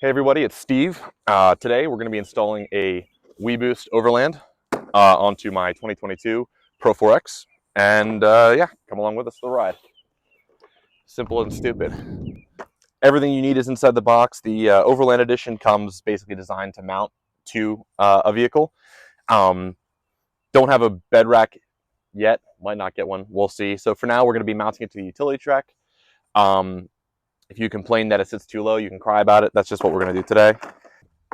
Hey everybody, it's Steve. Today we're going to be installing a weBoost Overland onto my 2022 PRO-4X, and yeah, come along with us for the ride. Simple and stupid. Everything you need is inside the box. The Overland Edition comes basically designed to mount to a vehicle. Don't have a bed rack yet, might not get one, we'll see. So for now we're going to be mounting it to the utility track. If you complain that it sits too low, you can cry about it. That's just what we're going to do today.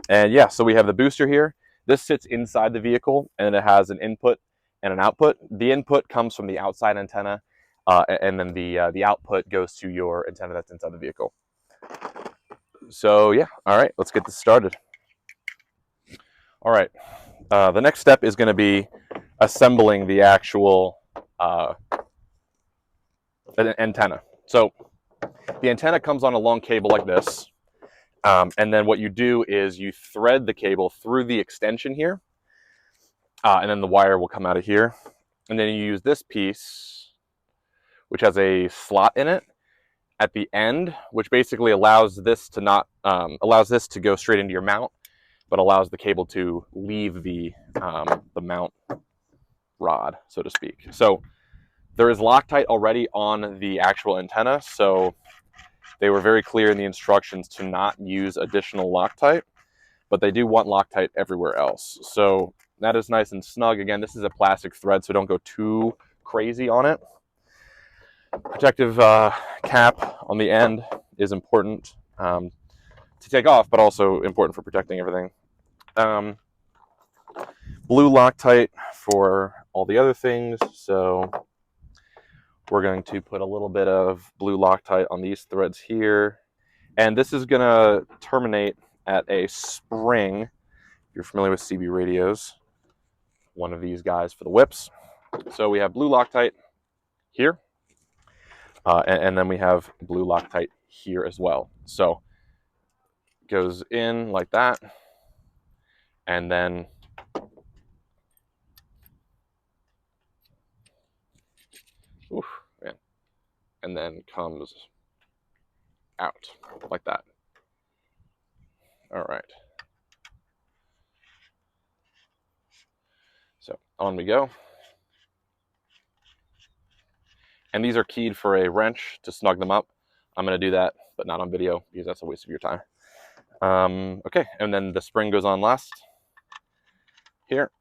And yeah, so we have the booster here. This sits inside the vehicle, and it has an input and an output. The input comes from the outside antenna, and then the output goes to your antenna that's inside the vehicle. So yeah, all right, let's get this started. All right, the next step is going to be assembling the actual antenna. So the antenna comes on a long cable like this. And then what you do is you thread the cable through the extension here, and then the wire will come out of here. And then you use this piece, which has a slot in it at the end, which basically allows this to go straight into your mount, but allows the cable to leave the mount rod, so to speak. So there is Loctite already on the actual antenna, so they were very clear in the instructions to not use additional Loctite, but they do want Loctite everywhere else. So that is nice and snug. Again, this is a plastic thread, so don't go too crazy on it. Protective cap on the end is important to take off, but also important for protecting everything. Blue Loctite for all the other things, so we're going to put a little bit of blue Loctite on these threads here. And this is going to terminate at a spring. If you're familiar with CB radios, one of these guys for the whips. So we have blue Loctite here. And then we have blue Loctite here as well. So it goes in like that. And then and then comes out like that. All right. So on we go. And these are keyed for a wrench to snug them up. I'm going to do that, but not on video because that's a waste of your time. Okay, and then the spring goes on last here.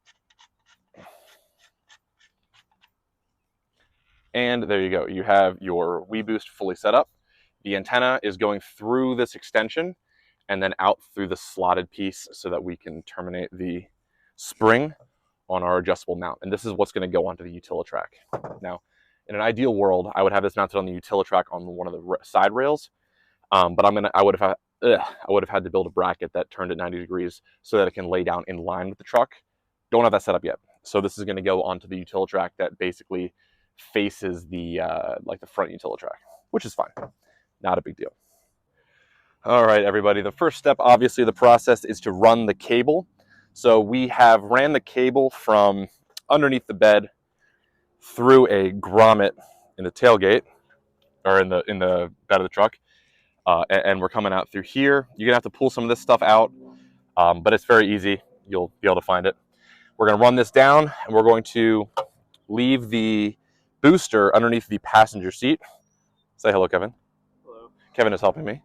And there you go. You have your weBoost fully set up. The antenna is going through this extension and then out through the slotted piece so that we can terminate the spring on our adjustable mount. And this is what's going to go onto the Utilitrack. Now, in an ideal world, I would have this mounted on the Utilitrack on one of the side rails, but I would have had to build a bracket that turned at 90 degrees so that it can lay down in line with the truck. Don't have that set up yet. So this is going to go onto the Utilitrack that basically faces the like the front Utilitrack, which is fine. Not a big deal. All right, everybody. The first step, obviously, the process is to run the cable. So we have ran the cable from underneath the bed through a grommet in the tailgate, or in the bed of the truck, and we're coming out through here. You're gonna have to pull some of this stuff out, but it's very easy. You'll be able to find it. We're gonna run this down, and we're going to leave the booster underneath the passenger seat. Say hello, Kevin. Hello. Kevin is helping me.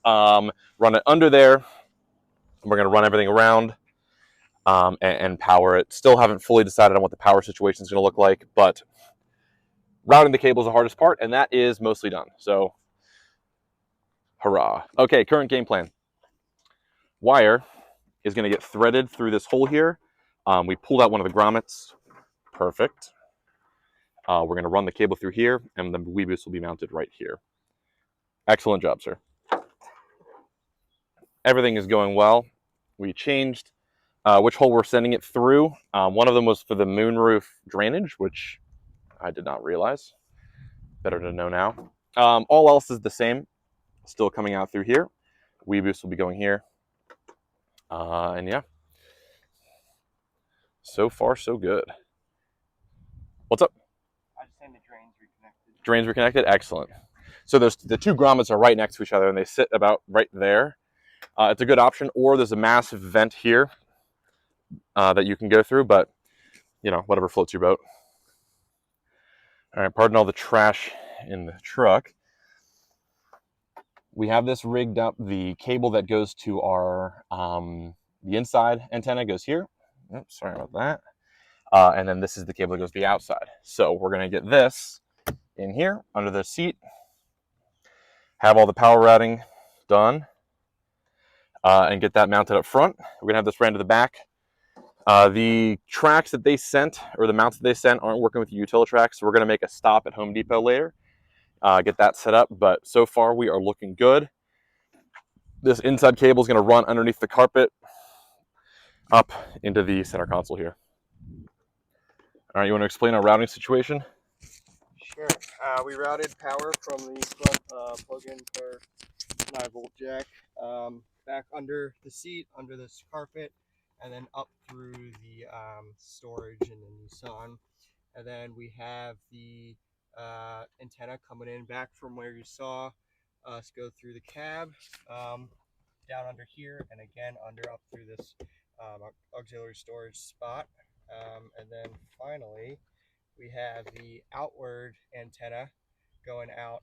Run it under there, and we're gonna run everything around. And power it. Still haven't fully decided on what the power situation is going to look like, but routing the cable is the hardest part, and that is mostly done. So, hurrah. Okay, current game plan. Wire is going to get threaded through this hole here. We pulled out one of the grommets. Perfect. We're going to run the cable through here, and the weBoost will be mounted right here. Excellent job, sir. Everything is going well. We changed which hole we're sending it through. One of them was for the moonroof drainage, which I did not realize. Better to know now. All else is the same. Still coming out through here. weBoost will be going here. And yeah. So far, so good. What's up? I was saying the drains reconnected. Drains reconnected? Excellent. So the two grommets are right next to each other, and they sit about right there. It's a good option, or there's a massive vent here that you can go through, but you know, whatever floats your boat. All right, pardon all the trash in the truck. We have this rigged up. The cable that goes to our the inside antenna goes here. Oops, sorry about that. And then this is the cable that goes to the outside. So we're going to get this in here under the seat, have all the power routing done, and get that mounted up front. We're going to have this ran to the back. The tracks that they sent, or the mounts that they sent, aren't working with the Utilitrack, so we're going to make a stop at Home Depot later, get that set up. But so far we are looking good. This inside cable is going to run underneath the carpet up into the center console here. All right, you want to explain our routing situation? Sure. We routed power from the front plug-in pair 9-volt jack back under the seat, under this carpet, and then up through the storage in the Nissan. And then we have the antenna coming in back from where you saw us go through the cab, down under here, and again under up through this auxiliary storage spot. And then finally, we have the outward antenna going out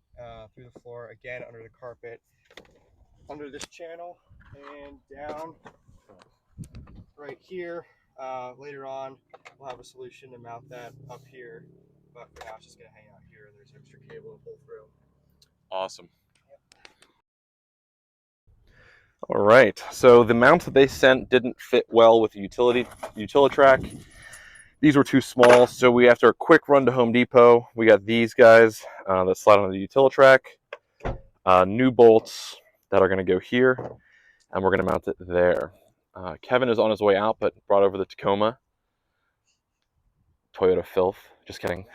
through the floor, again under the carpet, under this channel, and down right here. Later on, we'll have a solution to mount that up here, but for now it's just going to hang out here, and there's extra cable to pull through. Awesome. All right, so the mounts that they sent didn't fit well with the Utilitrack. These were too small, so after a quick run to Home Depot, we got these guys that slide on the Utilitrack. New bolts that are going to go here, and we're going to mount it there. Kevin is on his way out, but brought over the Tacoma. Toyota filth. Just kidding.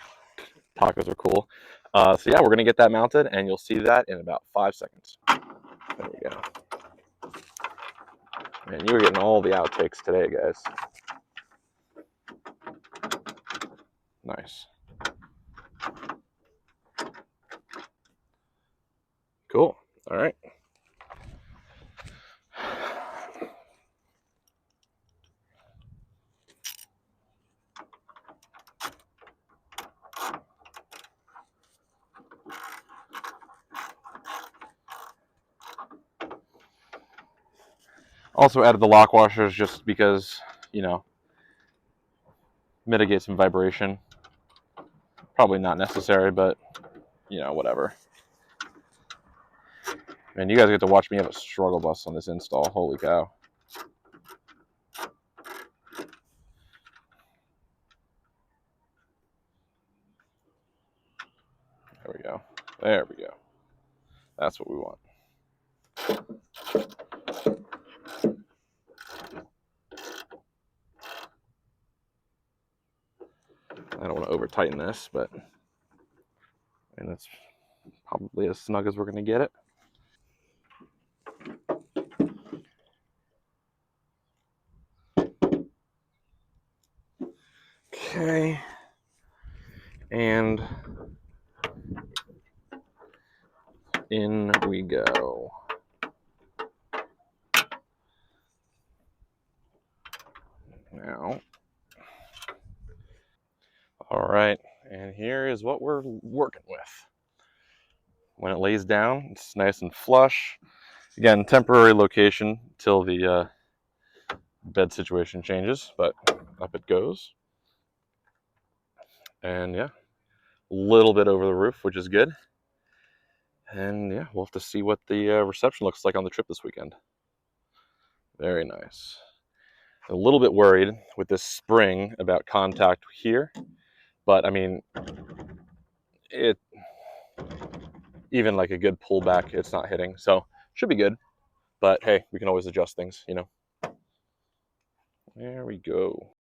Tacos are cool. So yeah, we're going to get that mounted, and you'll see that in about 5 seconds. There we go. Man, you were getting all the outtakes today, guys. Nice. Cool. All right. Also added the lock washers just because, you know, mitigate some vibration. Probably not necessary, but, you know, whatever. Man, you guys get to watch me have a struggle bus on this install. Holy cow. There we go. There we go. That's what we want. I don't want to over tighten this, but and that's probably as snug as we're going to get it. Okay. And in we go. Now. All right. And here is what we're working with. When it lays down, it's nice and flush. Again, temporary location till the bed situation changes, but up it goes. And yeah, a little bit over the roof, which is good. And yeah, we'll have to see what the reception looks like on the trip this weekend. Very nice. A little bit worried with this spring about contact here, but I mean, it even like a good pullback, it's not hitting, so should be good. But hey, we can always adjust things, you know. There we go.